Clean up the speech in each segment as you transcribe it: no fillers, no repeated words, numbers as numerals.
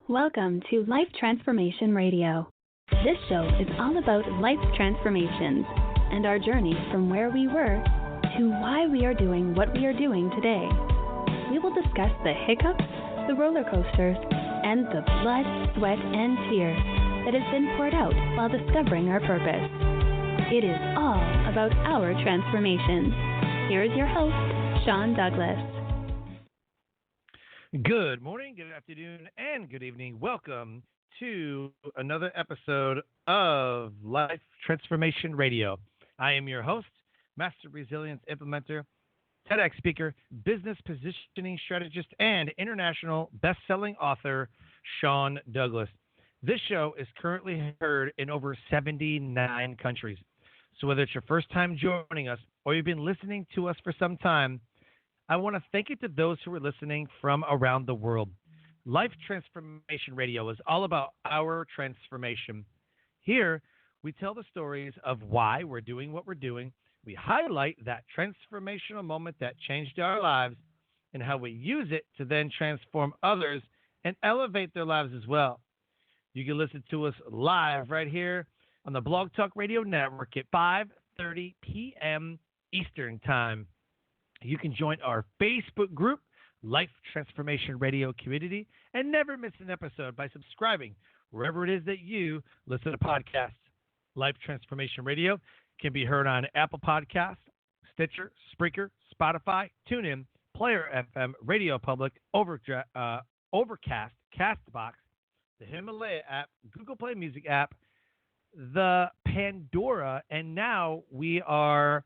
Welcome to Life Transformation Radio. This show is all about life transformations and our journey from where we were to why we are doing what we are doing today. We will discuss the hiccups, the roller coasters, and the blood, sweat, and tears that has been poured out while discovering our purpose. It is all about our transformations. Here is your host, Sean Douglas. Good morning, good afternoon, and good evening. Welcome to another episode of Life Transformation Radio. I am your host, Master Resilience Implementer, TEDx speaker, business positioning strategist, and international best-selling author, Sean Douglas. This show is currently heard in over 79 countries. So whether it's your first time joining us or you've been listening to us for some time, I want to thank you to those who are listening from around the world. Life Transformation Radio is all about our transformation. Here, we tell the stories of why we're doing what we're doing. We highlight that transformational moment that changed our lives and how we use it to then transform others and elevate their lives as well. You can listen to us live right here on the Blog Talk Radio Network at 5:30 p.m. Eastern Time. You can join our Facebook group, Life Transformation Radio Community, and never miss an episode by subscribing wherever it is that you listen to podcasts. Life Transformation Radio can be heard on Apple Podcasts, Stitcher, Spreaker, Spotify, TuneIn, Player FM, Radio Public, Overcast, Castbox, the Himalaya app, Google Play Music app, the Pandora, and now we are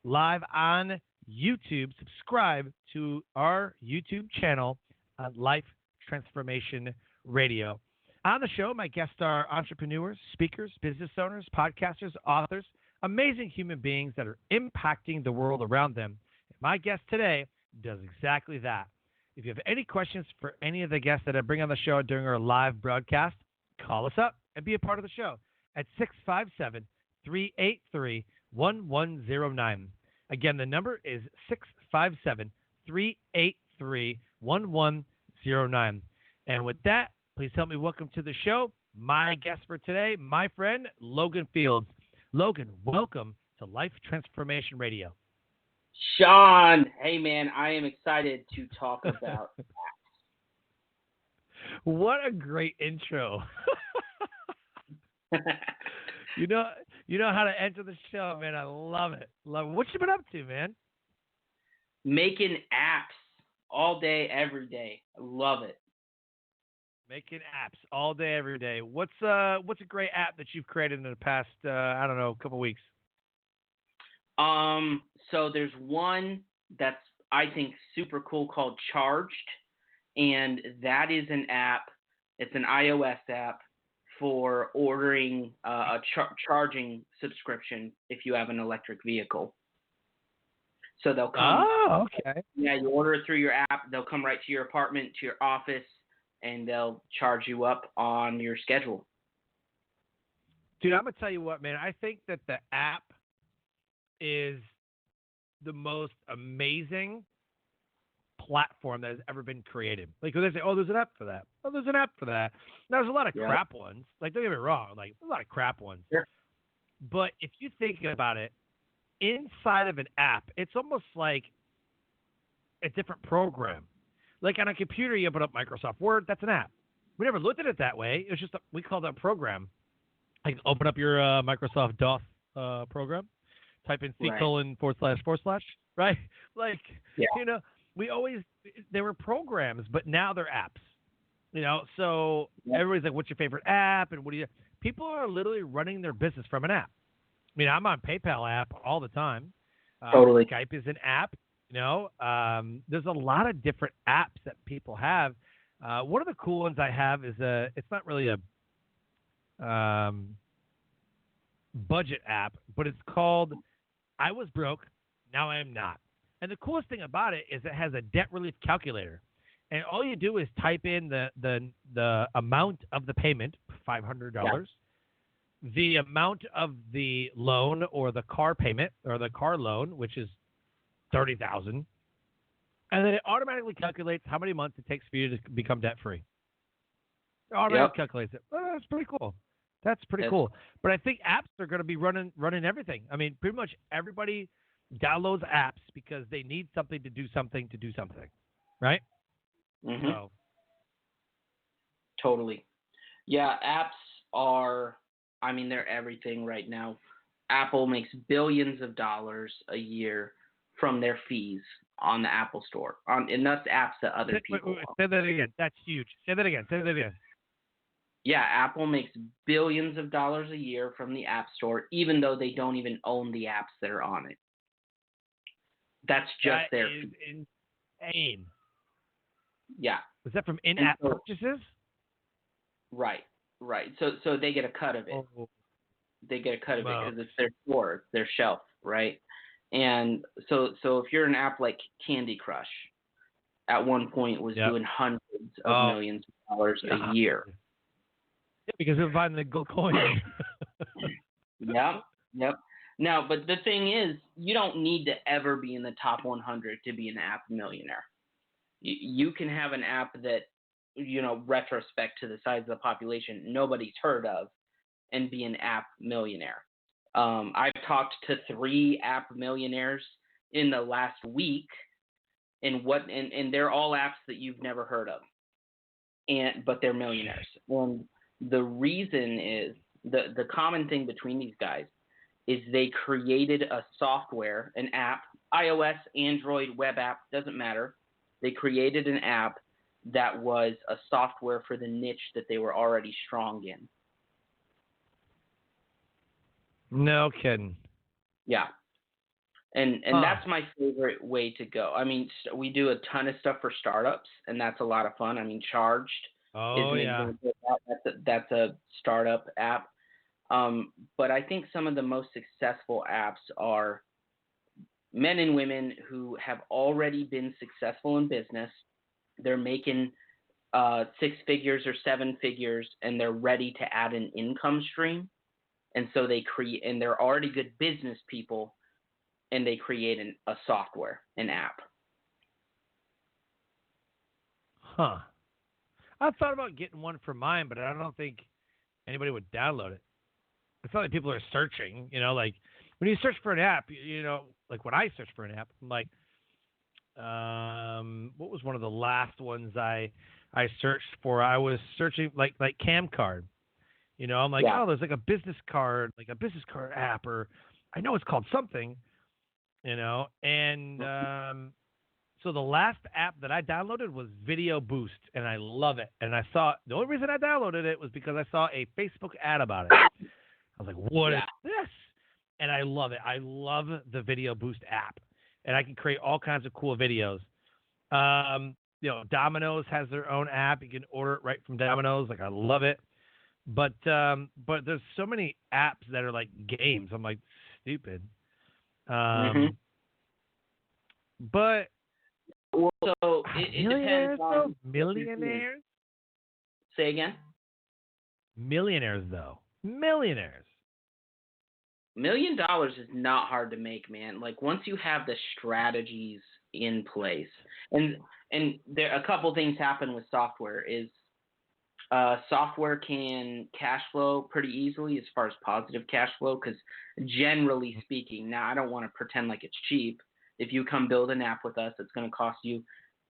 live on YouTube. Subscribe to our YouTube channel, Life Transformation Radio. On the show, my guests are entrepreneurs, speakers, business owners, podcasters, authors, amazing human beings that are impacting the world around them. My guest today does exactly that. If you have any questions for any of the guests that I bring on the show during our live broadcast, call us up and be a part of the show at 657-383-1109. Again, the number is 657-383-1109. And with that, please help me welcome to the show my guest for today, my friend, Logan Fields. Logan, welcome to Life Transformation Radio. Sean, hey man, I am excited to talk about What a great intro. You know how to enter the show, man. I love it. Love it. What you been up to, man? making apps all day, every day. I love it. Making apps all day, every day. What's a great app that you've created in the past, couple weeks? So there's one that's I think super cool called Charged, and that is an app. It's an iOS app for ordering a charging subscription if you have an electric vehicle. So they'll come. Oh, okay. Yeah, you order it through your app. They'll come right to your apartment, to your office, and they'll charge you up on your schedule. Dude, I'm going to tell you what, man. I think that the app is the most amazing platform that has ever been created. Like, when they say, oh, there's an app for that. Oh, there's an app for that. Now, there's a lot of crap ones. Like, don't get me wrong. Like, there's a lot of crap ones. Sure. But if you think about it, inside of an app, it's almost like a different program. Like on a computer, you open up Microsoft Word, that's an app. We never looked at it that way. It was just, we call that a program. Like, open up your Microsoft DOS program, type in C:// right? Like, they were programs, but now they're apps. So everybody's like, what's your favorite app? And people are literally running their business from an app. I mean, I'm on PayPal app all the time. Totally. Skype is an app. There's a lot of different apps that people have. One of the cool ones I have is it's not really a budget app, but it's called I Was Broke, Now I Am Not. And the coolest thing about it is it has a debt relief calculator. And all you do is type in the amount of the payment, $500, the amount of the loan or the car payment or the car loan, which is $30,000, and then it automatically calculates how many months it takes for you to become debt free. It automatically calculates it. Oh, that's pretty cool. That's pretty cool. But I think apps are going to be running everything. I mean, pretty much everybody downloads apps because they need something to do something, right? Mm-hmm. So. Totally. Yeah, apps are, I mean, they're everything right now. Apple makes billions of dollars a year from their fees on the Apple Store, and that's apps that other people own. Say that again. That's huge. Say that again. Yeah, Apple makes billions of dollars a year from the App Store, even though they don't even own the apps that are on it. That's just their fee. That is insane. Yeah. Is that from in-app purchases? Right. So they get a cut of it. Oh. They get a cut of it because it's their store, their shelf, right? And so if you're an app like Candy Crush, at one point was doing hundreds of millions of dollars a year. Yeah, because they're buying the gold coins. Yep. Now, but the thing is, you don't need to ever be in the top 100 to be an app millionaire. You can have an app that, retrospect to the size of the population, nobody's heard of, and be an app millionaire. I've talked to 3 app millionaires in the last week, and they're all apps that you've never heard of, but they're millionaires. And the reason is the common thing between these guys is they created a software, an app, iOS, Android, web app, doesn't matter. They created an app that was a software for the niche that they were already strong in. No kidding. Yeah. And that's my favorite way to go. I mean, we do a ton of stuff for startups, and that's a lot of fun. I mean, Charged is an example of that. That's a startup app. But I think some of the most successful apps are men and women who have already been successful in business. They're making 6 figures or 7 figures, and they're ready to add an income stream. And so they create, and they're already good business people, and they create a software, an app. Huh. I thought about getting one for mine, but I don't think anybody would download it. It's not like people are searching, like when you search for an app, like when I search for an app, I'm like, what was one of the last ones I searched for? I was searching like Cam Card. I'm like, there's like a business card app, or I know it's called something, and so the last app that I downloaded was Video Boost, and I love it. And the only reason I downloaded it was because I saw a Facebook ad about it. I was like, what is this? And I love it. I love the Video Boost app, and I can create all kinds of cool videos. Domino's has their own app. You can order it right from Domino's. Like, I love it. But there's so many apps that are like games. I'm like, stupid. But so it depends on millionaires. Say again. Millionaires, though. Millionaires. $1 million is not hard to make, man. Like, once you have the strategies in place, and there a couple things happen with software is. Software can cash flow pretty easily as far as positive cash flow, because generally speaking, now I don't want to pretend like it's cheap. If you come build an app with us, it's going to cost you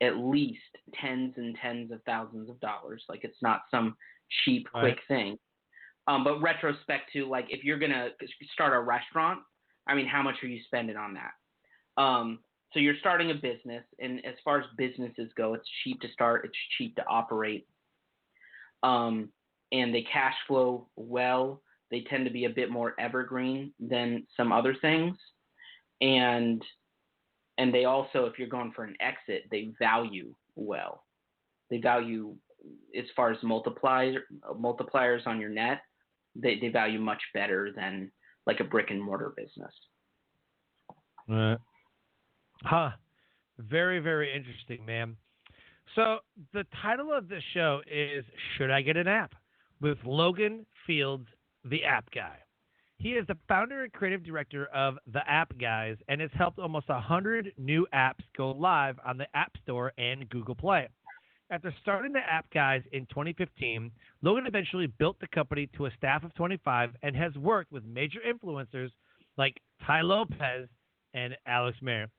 at least tens and tens of thousands of dollars. Like, it's not some cheap, quick thing. But retrospect to, like, if you're going to start a restaurant, I mean, how much are you spending on that? So you're starting a business, and as far as businesses go, it's cheap to start, it's cheap to operate. And they cash flow well. They tend to be a bit more evergreen than some other things. And they also, if you're going for an exit, they value well. They value, as far as multipliers on your net, they value much better than like a brick and mortar business. Very, very interesting, man. So the title of this show is Should I Get an App? With Logan Fields, the App Guy. He is the founder and creative director of The App Guys and has helped almost 100 new apps go live on the App Store and Google Play. After starting the app guys in 2015, Logan eventually built the company to a staff of 25 and has worked with major influencers like Ty Lopez and Alex Mehr.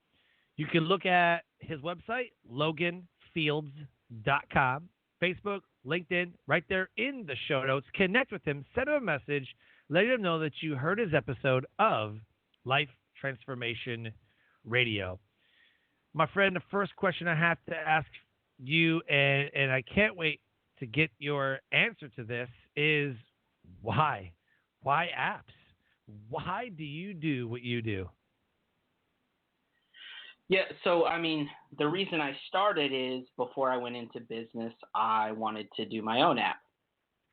You can look at his website, loganfields.com, Facebook, LinkedIn, right there in the show notes. Connect with him, send him a message, let him know that you heard his episode of Life Transformation Radio. My friend, the first question I have to ask you, and I can't wait to get your answer to this, is why? Why apps? Why do you do what you do? Yeah, so I mean, the reason I started is before I went into business, I wanted to do my own app.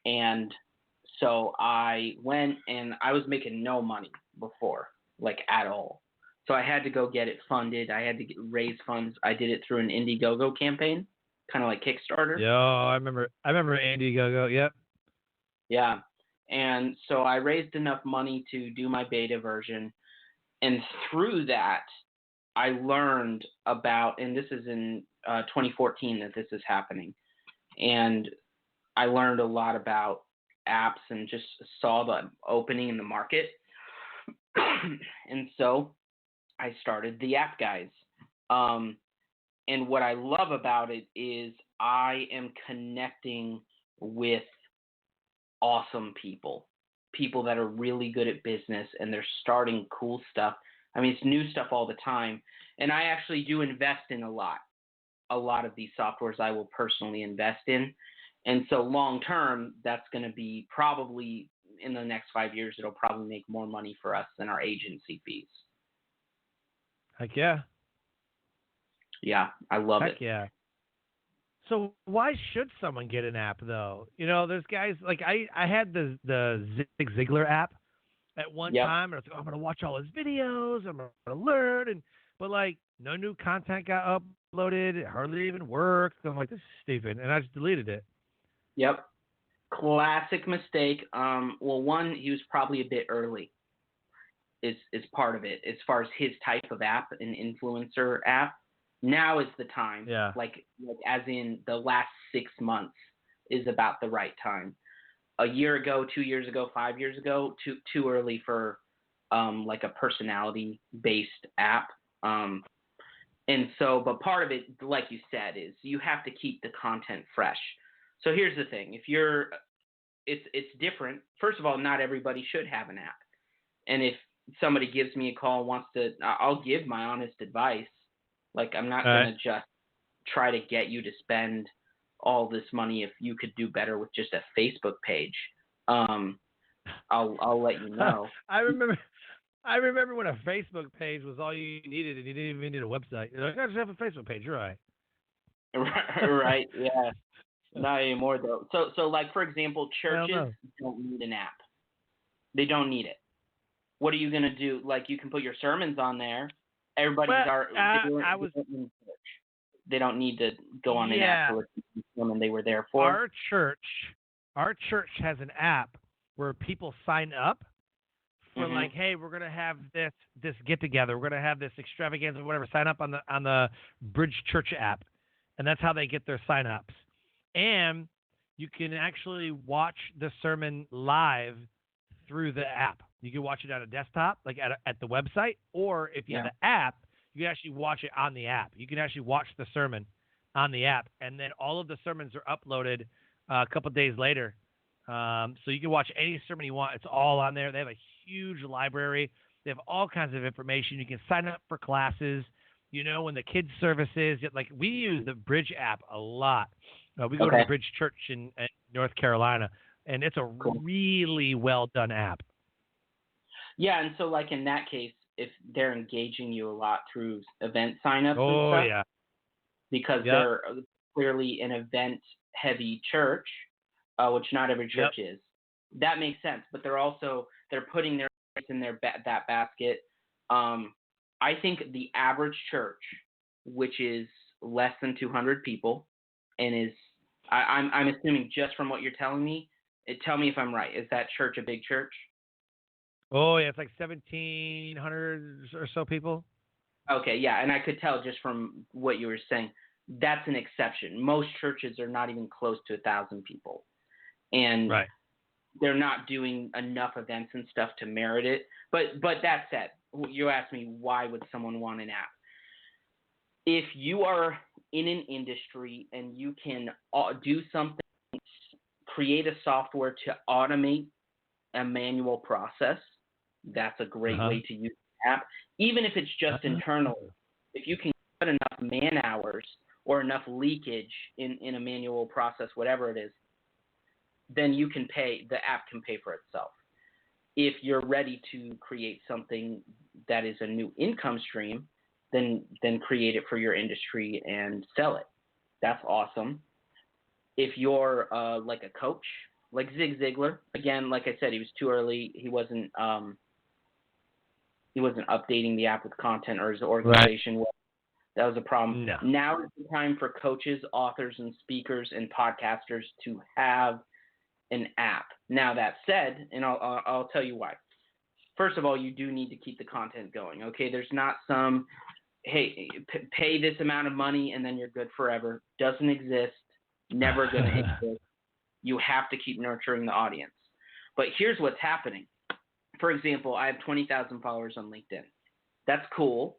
And so I went and I was making no money before, like at all. So I had to go get it funded. I had to raise funds. I did it through an Indiegogo campaign, kind of like Kickstarter. Yo, I remember Indiegogo. Yep. Yeah. And so I raised enough money to do my beta version. And through that, I learned about, and this is in 2014 that this is happening, and I learned a lot about apps and just saw the opening in the market. And so I started the App Guys. And what I love about it is I am connecting with awesome people that are really good at business and they're starting cool stuff. I mean, it's new stuff all the time. And I actually do invest in a lot of these softwares I will personally invest in. And so long term, that's going to be probably in the next 5 years, it'll probably make more money for us than our agency fees. Heck yeah. Yeah, I love it. Heck yeah. So why should someone get an app though? You know, there's guys like I had the Zig Ziglar app at one time, and I was like, oh, I'm gonna watch all his videos, I'm gonna learn, but like no new content got uploaded, it hardly even worked. So I'm like, this is stupid, and I just deleted it. Yep. Classic mistake. Well, one, he was probably a bit early. Is part of it as far as his type of app, an influencer app. Now is the time. Yeah. Like as in the last 6 months is about the right time. A year ago, 2 years ago, 5 years ago, too early for like a personality based app. And so, but part of it, like you said, is you have to keep the content fresh. So here's the thing: it's different. First of all, not everybody should have an app. And if somebody gives me a call and wants to, I'll give my honest advice. Like I'm not going to just try to get you to spend all this money if you could do better with just a Facebook page. I'll let you know. I remember when a Facebook page was all you needed, and you didn't even need a website. You're like, I just have a Facebook page. You're right. Right. Yeah. Not anymore though. So like for example, churches don't need an app. They don't need it. What are you gonna do? Like you can put your sermons on there. Everybody's they don't need to go on an app to listen to sermon they were there for. Our church has an app where people sign up for like, hey, we're gonna have this get together, we're gonna have this extravaganza, whatever. Sign up on the Bridge Church app, and that's how they get their sign ups. And you can actually watch the sermon live through the app. You can watch it on a desktop, like at the website, or if you have the app, you can actually watch it on the app. You can actually watch the sermon on the app, and then all of the sermons are uploaded a couple of days later. So you can watch any sermon you want. It's all on there. They have a huge library. They have all kinds of information. You can sign up for classes. You know, when the kids' service is, like we use the Bridge app a lot. We go to the Bridge Church in North Carolina, and it's a really well done app. Yeah, and so like in that case, if they're engaging you a lot through event signups and stuff, because they're clearly an event-heavy church, which not every church is, that makes sense. But they're putting their in that basket. I think the average church, which is less than 200 people, and I'm assuming just from what you're telling me, tell me if I'm right. Is that church a big church? Oh, yeah, it's like 1,700 or so people. Okay, yeah, and I could tell just from what you were saying. that's an exception. Most churches are not even close to 1,000 people, and Right. they're not doing enough events and stuff to merit it. But that said, you asked me, why would someone want an app? If you are in an industry and you can do something, create a software to automate a manual process, that's a great way to use the app. Even if it's just internal, if you can cut enough man hours or enough leakage in a manual process, whatever it is, then you can pay, the app can pay for itself. If you're ready to create something that is a new income stream, then create it for your industry and sell it. That's awesome. If you're like a coach, like Zig Ziglar, again, like I said, he was too early. He wasn't updating the app with content, or his organization. Right. That was a problem. No. Now is the time for coaches, authors, and speakers and podcasters to have an app. Now that said, and I'll tell you why. First of all, you do need to keep the content going. Okay, there's not some, hey, pay this amount of money and then you're good forever. Doesn't exist. Never going to exist. You have to keep nurturing the audience. But here's what's happening. For example, I have 20,000 followers on LinkedIn. That's cool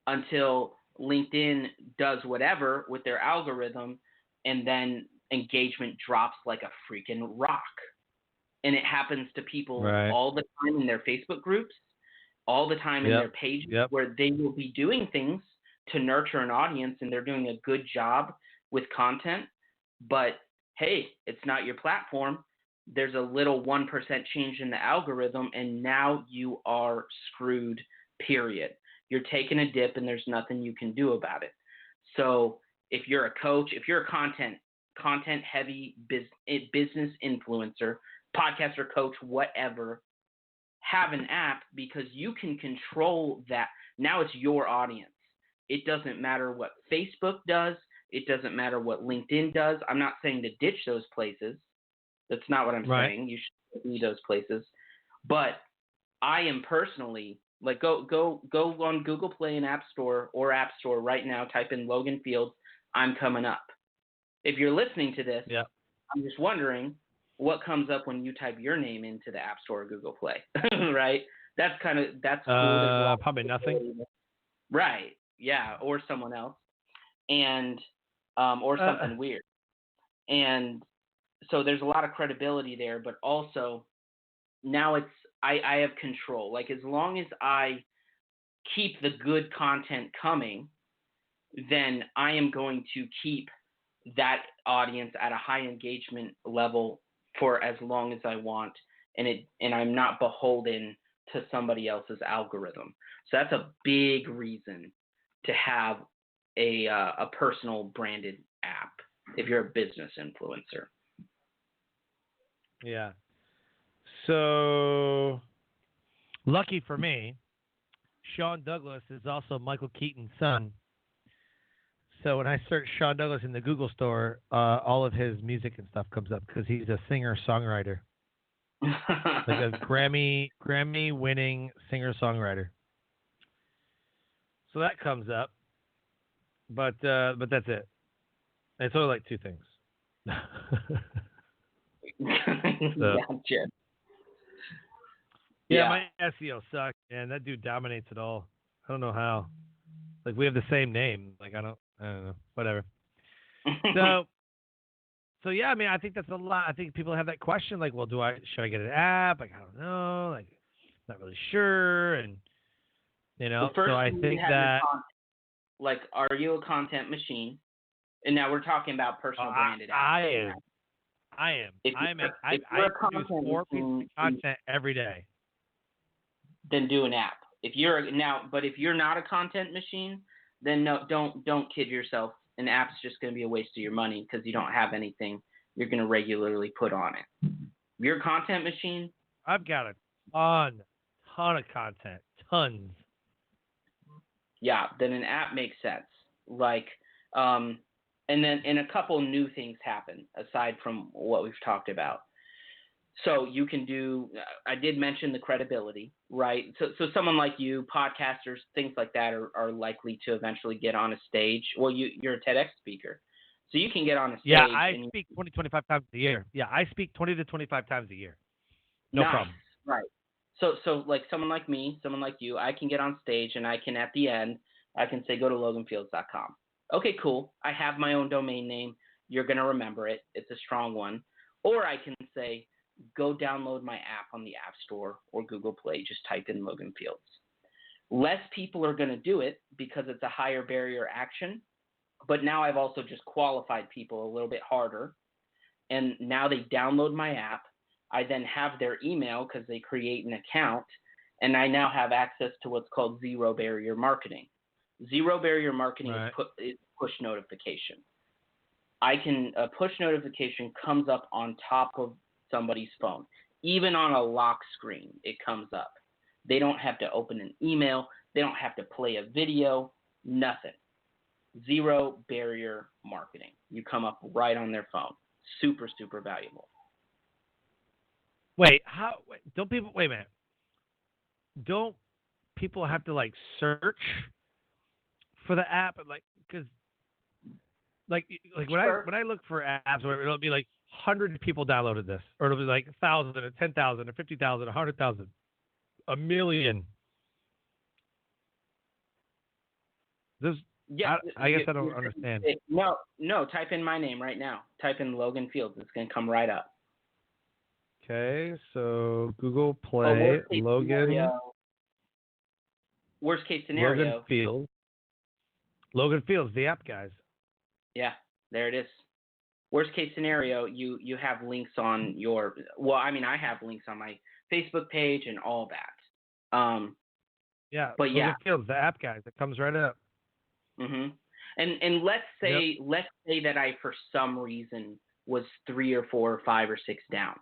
until LinkedIn does whatever with their algorithm, and then engagement drops like a freaking rock. And it happens to people all the time in their Facebook groups, all the time in their pages, where they will be doing things to nurture an audience, and they're doing a good job with content. But, hey, it's not your platform. There's a little 1% change in the algorithm, and now you are screwed, period. You're taking a dip, and there's nothing you can do about it. So if you're a coach, if you're a content-heavy business influencer, podcaster, coach, whatever, have an app, because you can control that. Now it's your audience. It doesn't matter what Facebook does. It doesn't matter what LinkedIn does. I'm not saying to ditch those places. That's not what I'm saying. You should be those places. But I am personally, like, go on Google Play and App Store or App Store right now. Type in Logan Fields. I'm coming up. If you're listening to this, I'm just wondering what comes up when you type your name into the App Store or Google Play, right? That's cool. Probably nothing. Right. Yeah. Or someone else. And, or something weird. And so there's a lot of credibility there, but also now I have control. Like, as long as I keep the good content coming, then I am going to keep that audience at a high engagement level for as long as I want, and I'm not beholden to somebody else's algorithm. So that's a big reason to have a personal branded app if you're a business influencer. Yeah. So, lucky for me, Sean Douglas is also Michael Keaton's son. So when I search Sean Douglas in the Google store, all of his music and stuff comes up because he's a singer-songwriter, like a Grammy-winning singer-songwriter. So that comes up, but that's it. It's only like two things. Gotcha. Yeah, my SEO sucks, man. That dude dominates it all. I don't know how. Like, we have the same name. Like, I don't know. Whatever. So yeah, I mean, I think that's a lot. I think people have that question, like, well, should I get an app? Like, I don't know. Like, not really sure. And, so I think that. Like, are you a content machine? And now we're talking about personal branded apps. I am. I produce 4 pieces of content every day. Then do an app. But if you're not a content machine, then no, don't kid yourself. An app's just going to be a waste of your money because you don't have anything you're going to regularly put on it. If you're a content machine, I've got a ton of content, tons. Yeah, then an app makes sense. Like, and a couple new things happen aside from what we've talked about. So you can do, I did mention the credibility, right? So someone like you, podcasters, things like that are likely to eventually get on a stage. Well, you're a TEDx speaker. So you can get on a stage. Yeah, I speak 20, 25 times a year. Yeah, I speak 20 to 25 times a year. No nice, problem. right. So like someone like me, someone like you, I can get on stage and I can, at the end, I can say, go to loganfields.com. Okay, cool. I have my own domain name. You're going to remember it. It's a strong one. Or I can say, go download my app on the App Store or Google Play. Just type in Logan Fields. Less people are going to do it because it's a higher barrier action. But now I've also just qualified people a little bit harder. And now they download my app. I then have their email because they create an account. And I now have access to what's called zero barrier marketing. Zero barrier marketing is push notification. A push notification comes up on top of somebody's phone. Even on a lock screen, it comes up. They don't have to open an email. They don't have to play a video, nothing. Zero barrier marketing. You come up right on their phone. Super, super valuable. Wait, wait a minute. Don't people have to like search for the app? Because when I look for apps, it'll be like 100 people downloaded this, or it'll be like 1,000 or 10,000 or 50,000, 100,000, a million. I guess I don't understand. No. Type in my name right now. Type in Logan Fields. It's gonna come right up. Okay, so Google Play, Logan. Worst case scenario. Logan Fields. Logan Fields, the app, guys. Yeah, there it is. Worst case scenario, you have links on your. Well, I mean, I have links on my Facebook page and all that. Yeah, but Logan Fields, the app, guys. It comes right up. Mhm. And let's say that I for some reason was 3 or 4 or 5 or 6 down.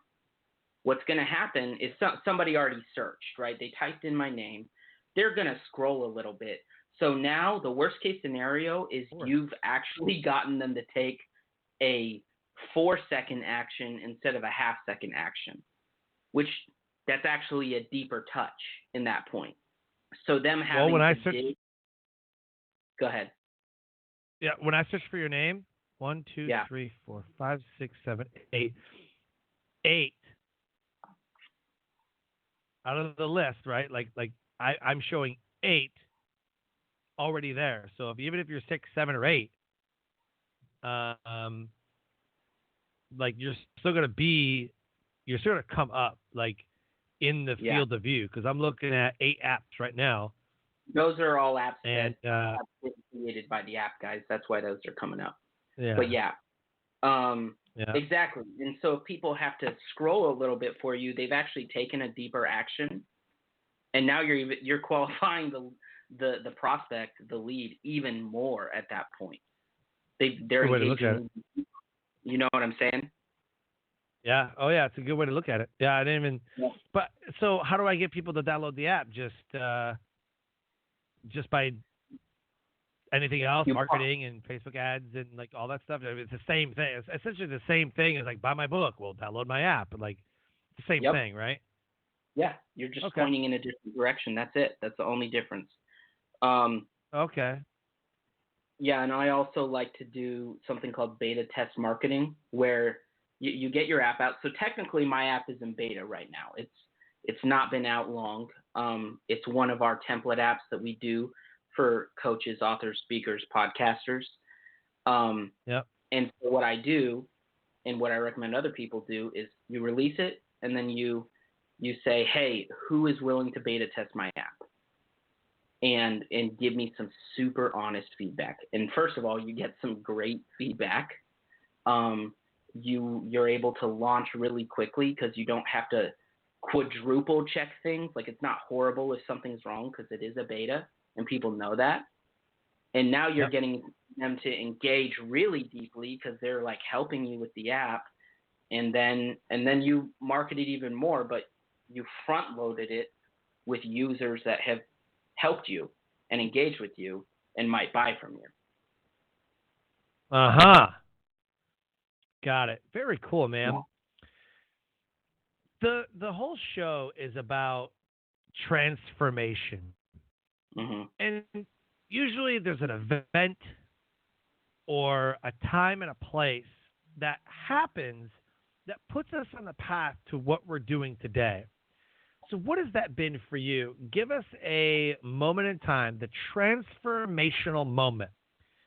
What's going to happen is somebody already searched, right? They typed in my name. They're going to scroll a little bit. So now the worst case scenario is you've actually gotten them to take a 4-second action instead of a half-second action, which that's actually a deeper touch in that point. So them having Go ahead. Yeah, when I search for your name, 1, 2, 3, 4, 5, 6, 7, 8. 8 out of the list, right? Like I'm showing 8 already there. So even if you're 6, 7, or 8, like you're still gonna come up like in the field of view, because I'm looking at 8 apps right now. Those are all apps that have been created by the app guys. That's why those are coming up. Yeah. But exactly. And so if people have to scroll a little bit for you, they've actually taken a deeper action, and now you're qualifying the prospect, the lead, even more at that point. They're engaging. You know what I'm saying? Yeah. Oh yeah, it's a good way to look at it. Yeah, I didn't even. Yeah. But so how do I get people to download the app? Just by anything else, marketing and Facebook ads and like all that stuff. I mean, it's the same thing. It's essentially the same thing as like buy my book. Well, download my app. Like the same thing, right? Yeah, you're just pointing in a different direction. That's it. That's the only difference. Okay. Yeah, and I also like to do something called beta test marketing, where you get your app out. So technically, my app is in beta right now. It's not been out long. It's one of our template apps that we do for coaches, authors, speakers, podcasters. And so what I do, and what I recommend other people do, is you release it, and then you say, hey, who is willing to beta test my app? And give me some super honest feedback. And first of all, you get some great feedback. You're able to launch really quickly because you don't have to quadruple check things. Like, it's not horrible if something's wrong because it is a beta and people know that. And now you're getting them to engage really deeply because they're like helping you with the app. And then you market it even more, but you front loaded it with users that have helped you and engaged with you and might buy from you. Got it. Very cool, man. The whole show is about transformation. Hmm. And usually there's an event or a time and a place that happens that puts us on the path to what we're doing today. So, what has that been for you? Give us a moment in time, the transformational moment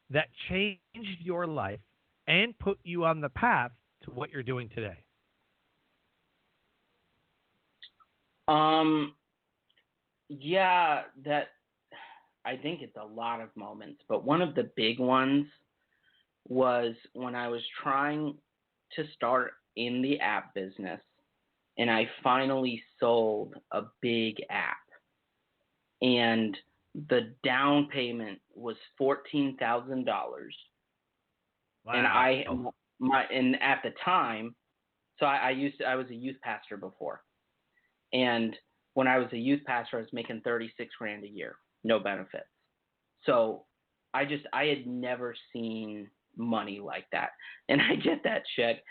that changed your life and put you on the path to what you're doing today. Yeah, that I think it's a lot of moments, but one of the big ones was when I was trying to start in the app business and I finally sold a big app and the down payment was $14,000 and Wow. and at the time, so I was a youth pastor before, and when I was a youth pastor I was making 36 grand a year, no benefits. So I had never seen money like that. And I get that check,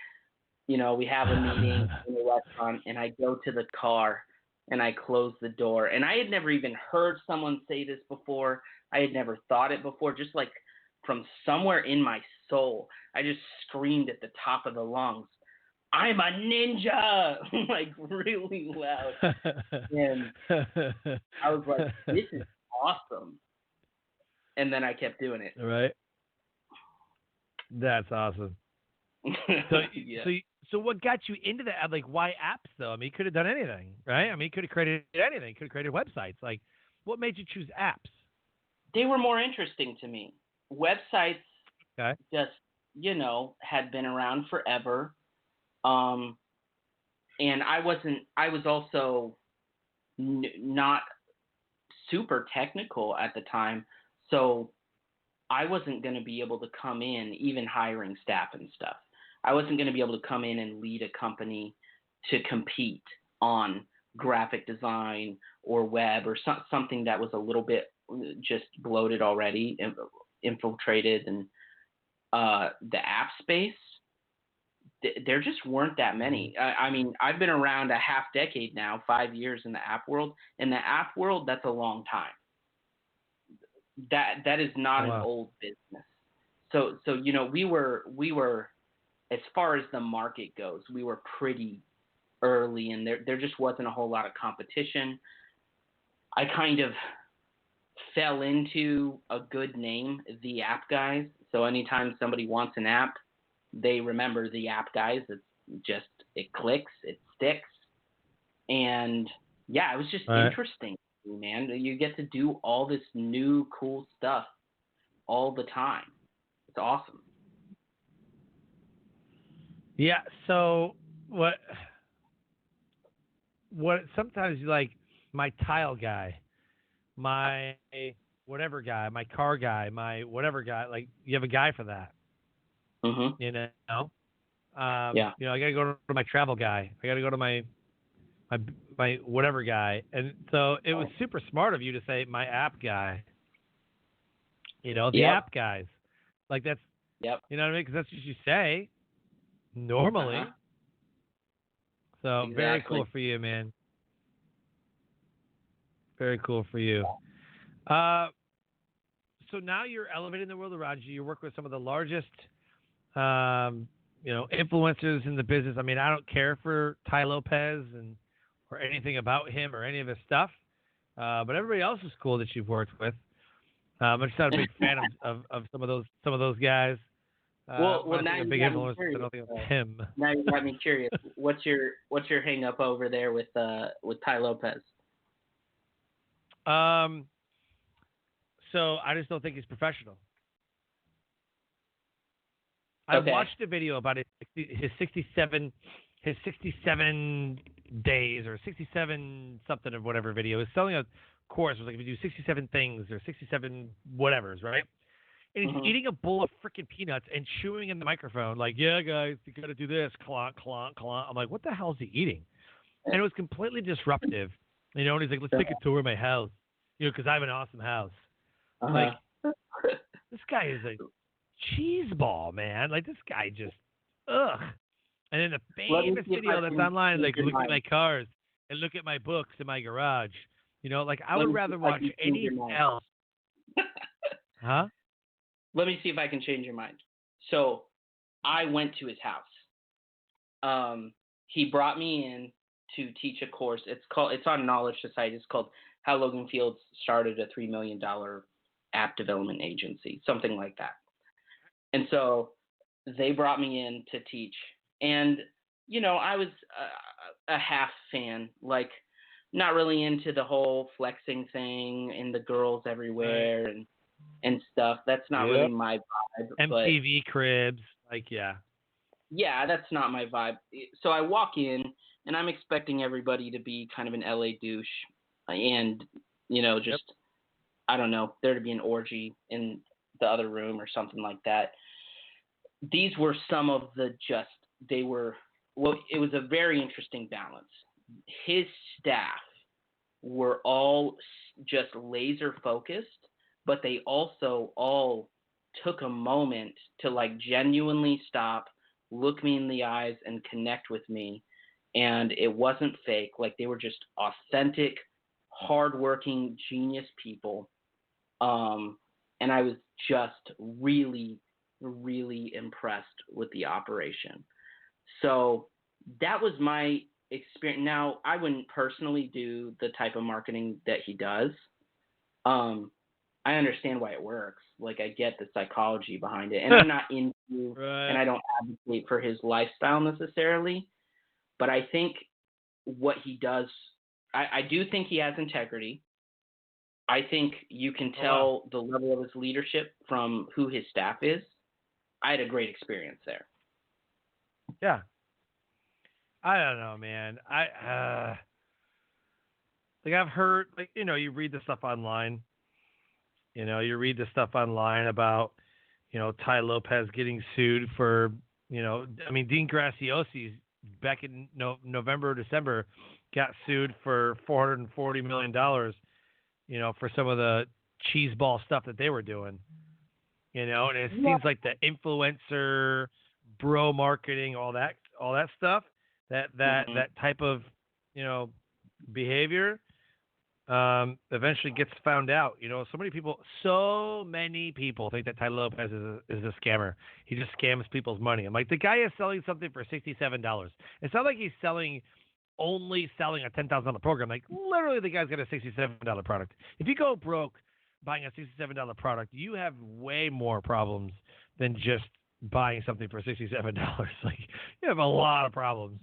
we have a meeting in the restaurant and I go to the car and I close the door. And I had never even heard someone say this before. I had never thought it before, just like from somewhere in my soul. I just screamed at the top of the lungs, I'm a ninja, like really loud. And I was like, this is awesome. And then I kept doing it. Right. That's awesome. So, Yeah. so what got you into that? Like, why apps though? I mean, you could have done anything, right? I mean, you could have created anything. You could have created websites. Like, what made you choose apps? They were more interesting to me. Websites Okay. just, had been around forever. And I was also not super technical at the time. So I wasn't going to be able to come in, even hiring staff and stuff. I wasn't going to be able to come in and lead a company to compete on graphic design or web or something that was a little bit just bloated already, infiltrated, and the app space. There just weren't that many. I mean, I've been around a half decade now, 5 years in the app world. In the app world, that's a long time. That is not an old business. So we were as far as the market goes, we were pretty early, and there just wasn't a whole lot of competition. I kind of fell into a good name, the App Guys. So anytime somebody wants an app, they remember the App Guys. It clicks, it sticks, and yeah, it was just interesting, man. You get to do all this new cool stuff all the time. It's awesome. Yeah. So what sometimes like my tile guy, my whatever guy, my car guy, my whatever guy, like you have a guy for that. Mm-hmm. You know? Yeah. I got to go to my travel guy. I got to go to my whatever guy. And so it was super smart of you to say my app guy. The app guys. Like that's, Yep. you know what I mean? Because that's what you say normally. Uh-huh. So Exactly. Very cool for you, man. Very cool for you. So now you're elevating the world around you. You're working with some of the largest, influencers in the business. I mean, I don't care for Ty Lopez or anything about him or any of his stuff, but everybody else is cool that you've worked with. I'm just not a big fan of some of those guys. Well, now a big influence. I don't think of him. Now you got me curious. What's your hang up over there with Ty Lopez? So I just don't think he's professional. Okay. I watched a video about his 67 days or 67 something of whatever video. He's selling a course. It was like if you do 67 things or 67 whatevers, right? And he's eating a bowl of freaking peanuts and chewing in the microphone like, yeah, guys, you got to do this. Clonk, clonk, clonk. I'm like, what the hell is he eating? And it was completely disruptive. And he's like, let's take a tour of my house, because I have an awesome house. Uh-huh. Like, this guy is a cheese ball, man. Like, this guy just, ugh. And then the Let me famous see if I video that's can online is change like, your look at mind. my cars and look at my books in my garage. You know, like I Let would me see rather if I watch can change your anything mind. else. Huh? Let me see if I can change your mind. So I went to his house. He brought me in to teach a course. It's on Knowledge Society. It's called How Logan Fields Started a $3 million App Development Agency, something like that. And so they brought me in to teach. And, I was a half fan, like not really into the whole flexing thing and the girls everywhere and stuff. That's not really my vibe. MTV Cribs. Like, yeah. Yeah, that's not my vibe. So I walk in and I'm expecting everybody to be kind of an LA douche and, just, I don't know, there to be an orgy in the other room or something like that. These were some of it was a very interesting balance. His staff were all just laser focused, but they also all took a moment to like genuinely stop, look me in the eyes and connect with me. And it wasn't fake. Like they were just authentic, hardworking, genius people. And I was just really, really impressed with the operation. So that was my experience. Now, I wouldn't personally do the type of marketing that he does. I understand why it works. Like, I get the psychology behind it. And I'm not into, and I don't advocate for his lifestyle necessarily. But I think what he does, I do think he has integrity. I think you can tell the level of his leadership from who his staff is. I had a great experience there. Yeah. I don't know, man. I've heard, you read the stuff online. You read the stuff online about, Ty Lopez getting sued for, Dean Graciosi back in November or December got sued for $440 million, for some of the cheese ball stuff that they were doing. And it seems like the influencer, bro marketing, all that stuff, that type of, behavior, eventually gets found out. So many people think that Ty Lopez is a scammer. He just scams people's money. I'm like, the guy is selling something for $67. It's not like he's only selling a $10,000 program. Like, literally, the guy's got a $67 product. If you go broke buying a $67 product, you have way more problems than just buying something for $67. Like, you have a lot of problems.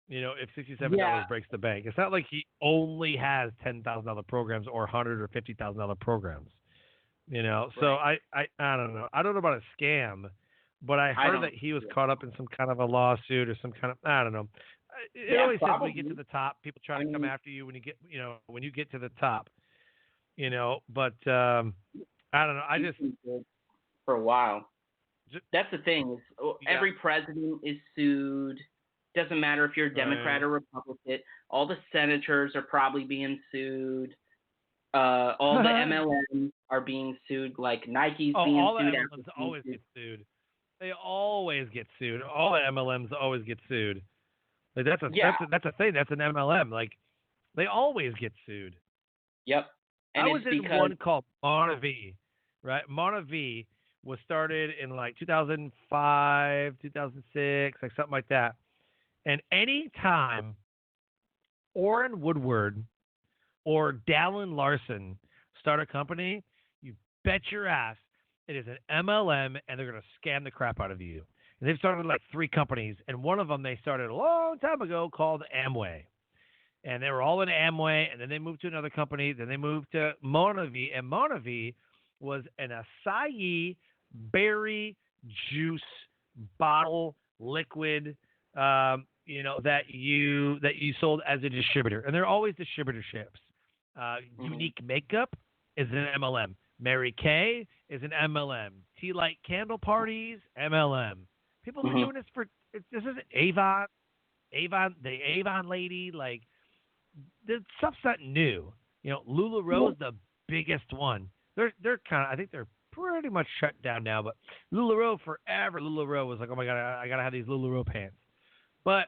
If $67 breaks the bank, it's not like he only has $10,000 programs or $100,000 or $50,000 programs. So I don't know. I don't know about a scam, but I heard that he was caught up in some kind of a lawsuit or some kind of, I don't know. It always says when you get to the top, people try to come after you when you get to the top. But I don't know. I just for a while. That's the thing. Every president is sued. Doesn't matter if you're a Democrat or Republican. All the senators are probably being sued. All the MLMs are being sued. Like Nike's being all sued. The MLMs always get sued. They always get sued. All the MLMs always get sued. Like that's a thing. That's an MLM. Like they always get sued. Yep. And I was in one called Monavie, right? Monavie was started in like 2005, 2006, like something like that. And any time Orrin Woodward or Dallin Larson start a company, you bet your ass it is an MLM and they're going to scam the crap out of you. And they've started like 3 companies, and one of them they started a long time ago called Amway. And they were all in Amway, and then they moved to another company. Then they moved to Monavie, and Monavie was an acai berry juice bottle liquid, that you sold as a distributor. And they're always distributorships. Unique Makeup is an MLM. Mary Kay is an MLM. Tea Light Candle Parties, MLM. People have been doing this this is Avon, the Avon lady, like, the stuff's not new. LuLaRoe's the biggest one. They're kind of, I think they're pretty much shut down now, but LuLaRoe forever. LuLaRoe was like, oh my God, I got to have these LuLaRoe pants. But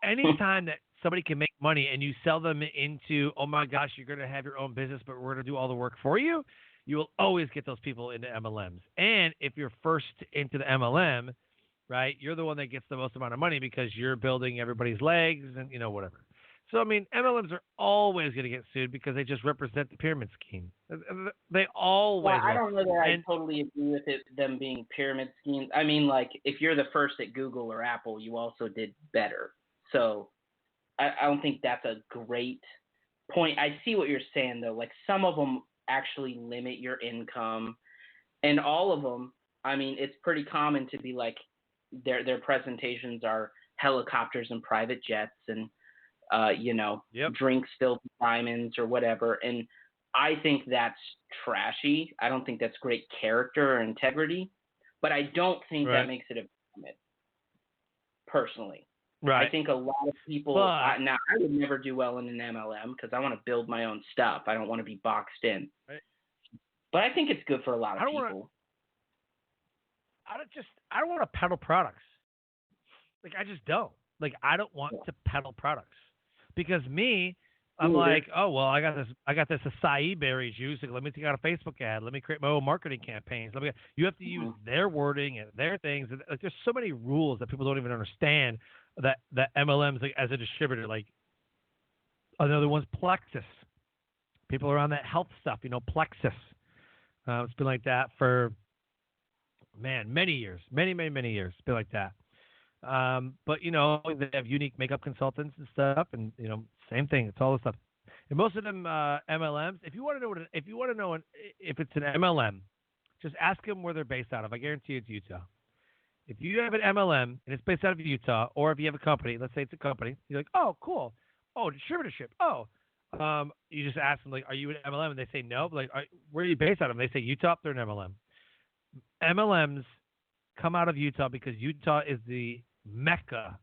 anytime that somebody can make money and you sell them into, oh my gosh, you're going to have your own business, but we're going to do all the work for you, you will always get those people into MLMs. And if you're first into the MLM, right, you're the one that gets the most amount of money because you're building everybody's legs and, whatever. So, I mean, MLMs are always going to get sued because they just represent the pyramid scheme. They always I don't know that I totally agree with them being pyramid schemes. I mean, like, if you're the first at Google or Apple, you also did better. So I don't think that's a great point. I see what you're saying, though. Like, some of them actually limit your income. And all of them, I mean, it's pretty common to be like, their presentations are helicopters and private jets and drinks filled with diamonds or whatever. And I think that's trashy. I don't think that's great character or integrity, but I don't think that makes it a pyramid, personally. Right. I think a lot of people, now I would never do well in an MLM because I want to build my own stuff. I don't want to be boxed in. Right. But I think it's good for a lot of people. I don't want to peddle products. Like, I just don't. Like, I don't want to peddle products. Because I'm like, oh, well, I got this acai berry juice. Like, let me take out a Facebook ad. Let me create my own marketing campaigns. You have to use their wording and their things. And, like, there's so many rules that people don't even understand that MLMs, like, as a distributor, like, another one's Plexus. People are on that health stuff, Plexus. It's been like that for, many years, many years. It's been like that. But they have unique makeup consultants and stuff, and same thing. It's all this stuff. And most of them MLMs. If you want to know if it's an MLM, just ask them where they're based out of. I guarantee it's Utah. If you have an MLM and it's based out of Utah, or if you have a company, let's say it's a company, you're like, oh, cool. Oh, distributorship. Oh, you just ask them, like, are you an MLM? And they say no. Like, where are you based out of? And they say Utah. They're an MLM. MLMs come out of Utah because Utah is the mecca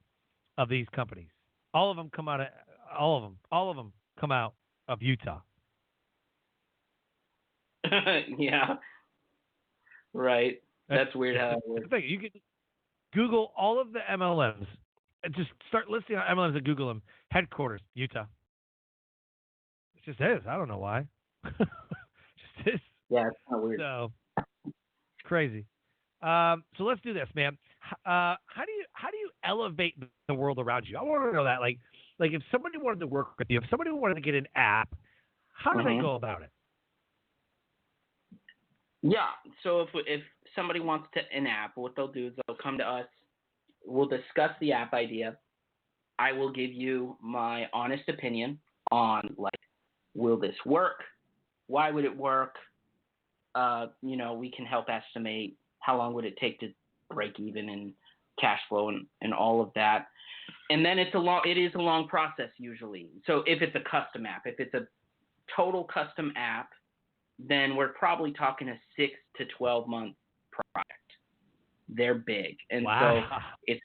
of these companies. All of them come out of Utah. Yeah. Right. That's weird how that works. You can Google all of the MLMs and just start listing out MLMs and Google them. Headquarters, Utah. It just is. I don't know why. Just is. Yeah, it's kind of weird. So it's crazy. So let's do this, man. How do you elevate the world around you? I want to know that. Like if somebody wanted to work with you, if somebody wanted to get an app, how do they go about it? Yeah. So if somebody wants an app, what they'll do is they'll come to us. We'll discuss the app idea. I will give you my honest opinion on, like, will this work? Why would it work? We can help estimate how long would it take to break even in cash flow and all of that. And then it is a long process usually. So if it's a custom app, if it's a total custom app, then we're probably talking a 6 to 12 month project. They're big. And so it's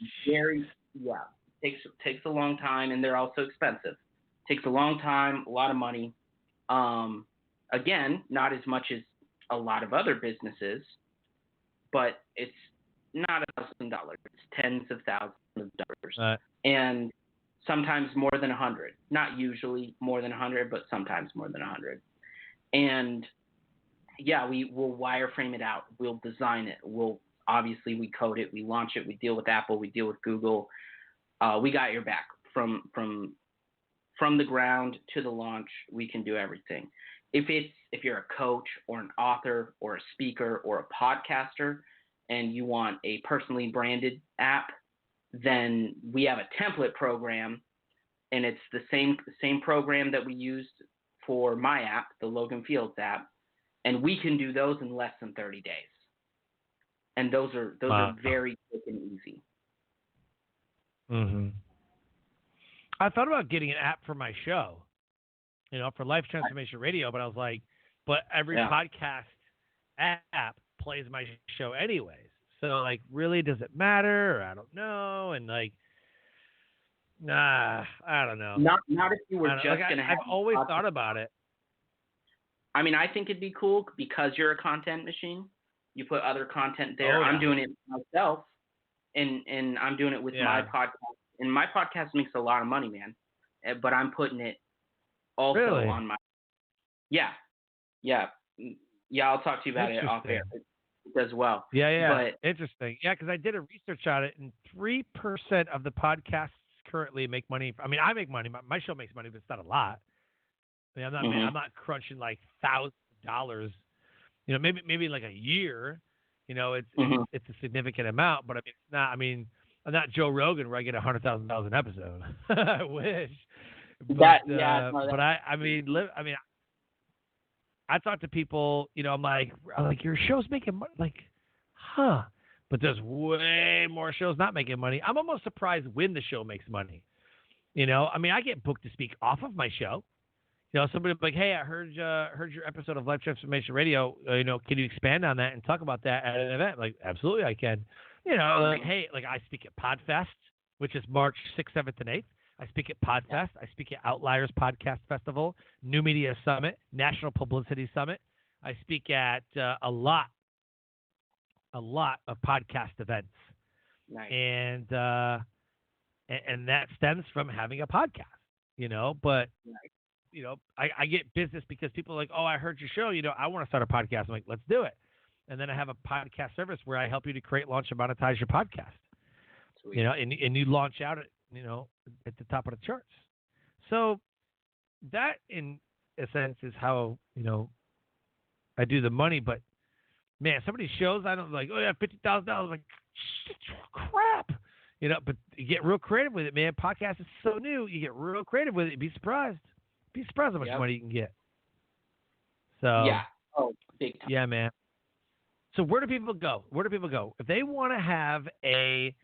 takes a long time, and they're also expensive. Takes a long time, a lot of money. Again, not as much as a lot of other businesses, but it's not $1,000. It's tens of thousands of dollars, and sometimes more than 100. Not usually more than 100, but sometimes more than 100. And yeah, we will wireframe it out. We'll design it. We code it. We launch it. We deal with Apple. We deal with Google. We got your back from the ground to the launch. We can do everything. If you're a coach or an author or a speaker or a podcaster and you want a personally branded app, then we have a template program, and it's the same program that we used for my app, the Logan Fields app, and we can do those in less than 30 days. And those are very quick and easy. Mm-hmm. I thought about getting an app for my show, for Life Transformation Radio, but I was like, but every podcast app plays my show anyways. So, like, really, does it matter? Or I don't know. And, like, I don't know. Not if you were just going to have. I've always thought about it. I mean, I think it'd be cool because you're a content machine. You put other content there. I'm doing it myself. and I'm doing it with my podcast. And my podcast makes a lot of money, man. But I'm putting it also on my. Yeah. I'll talk to you about it off air as well. Yeah. But, interesting. Yeah, because I did a research on it, and 3% of the podcasts currently make money. I mean, I make money. My show makes money, but it's not a lot. I mean, I'm not crunching like $1,000. You know, maybe like a year. You know, it's a significant amount, but I mean, it's not. I mean, I'm not Joe Rogan where I get $100,000 an episode. I wish. But, I talk to people. You know, I'm like your show's making money. Like, huh? But there's way more shows not making money. I'm almost surprised when the show makes money. You know, I mean, I get booked to speak off of my show. You know, somebody will be like, hey, I heard your episode of Life Transformation Radio. You know, can you expand on that and talk about that at an event? Like, absolutely, I can. You know, like, hey, like I speak at PodFest, which is March 6th, 7th, and 8th. I speak at PodFest. I speak at Outliers Podcast Festival, New Media Summit, National Publicity Summit. I speak at a lot of podcast events. Nice. And that stems from having a podcast, you know, but you know, I get business because people are like, oh, I heard your show. You know, I want to start a podcast. I'm like, let's do it. And then I have a podcast service where I help you to create, launch, and monetize your podcast. Sweet. You know, and you launch out at the top of the charts. So that, in a sense, is how, you know, I do the money. But man, some of these shows I don't like. Oh yeah, $50,000. Like, shit, crap. You know, but you get real creative with it, man. Podcast is so new. You get real creative with it. You'd be surprised. Be surprised how much money you can get. So big time. Yeah, man. So where do people go? If they want to have a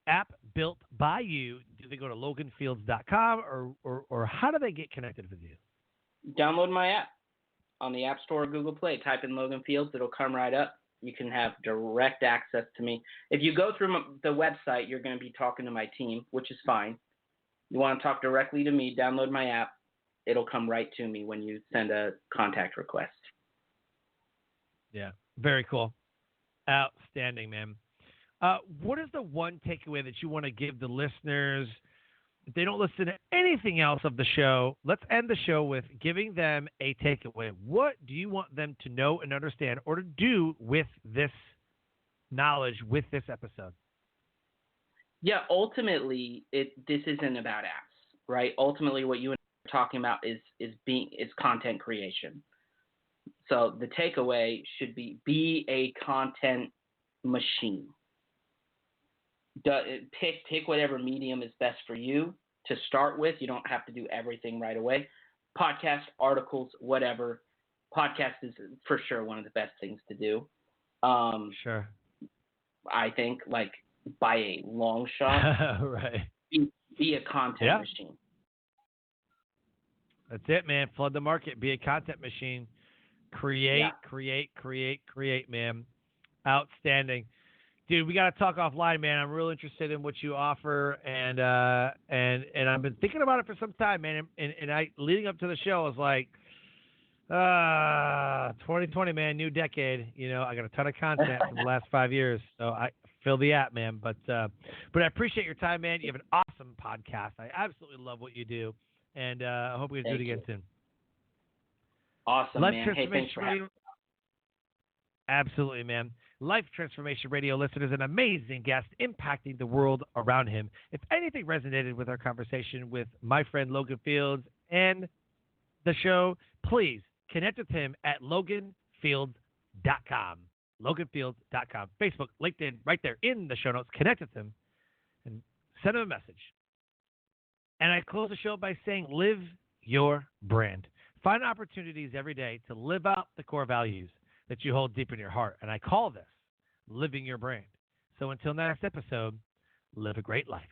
app built by you, do they go to loganfields.com or how do they get connected with you? Download my app on the App Store or Google Play. Type in Logan Fields. It'll come right up. You can have direct access to me. If you go through the website, you're going to be talking to my team, which is fine. You want to talk directly to me, download my app. It'll come right to me when you send a contact request. Yeah, very cool. Outstanding, man. What is the one takeaway that you want to give the listeners? If they don't listen to anything else of the show, let's end the show with giving them a takeaway. What do you want them to know and understand or to do with this knowledge, with this episode? Yeah, ultimately, this isn't about apps, right? Ultimately, what you and I are talking about is content creation. So the takeaway should be a content machine. Pick whatever medium is best for you to start with. You don't have to do everything right away. Podcast, articles, whatever. Podcast is for sure one of the best things to do. Sure. I think, like, by a long shot. Right. Be a content machine. That's it, man. Flood the market. Be a content machine. Create, man. Outstanding. Dude, we got to talk offline, man. I'm real interested in what you offer, and I've been thinking about it for some time, man. And I leading up to the show, I was like, 2020, man, new decade. You know, I got a ton of content from the last 5 years, so I fill the app, man. But I appreciate your time, man. You have an awesome podcast. I absolutely love what you do, and I hope we can do it again soon. Awesome, Life man. Hey, thanks for having me. Absolutely, man. Life Transformation Radio listener is an amazing guest impacting the world around him. If anything resonated with our conversation with my friend Logan Fields and the show, please connect with him at loganfields.com. Loganfields.com. Facebook, LinkedIn, right there in the show notes. Connect with him and send him a message. And I close the show by saying, live your brand. Find opportunities every day to live out the core values that you hold deep in your heart. And I call this living your brand. So until next episode, live a great life.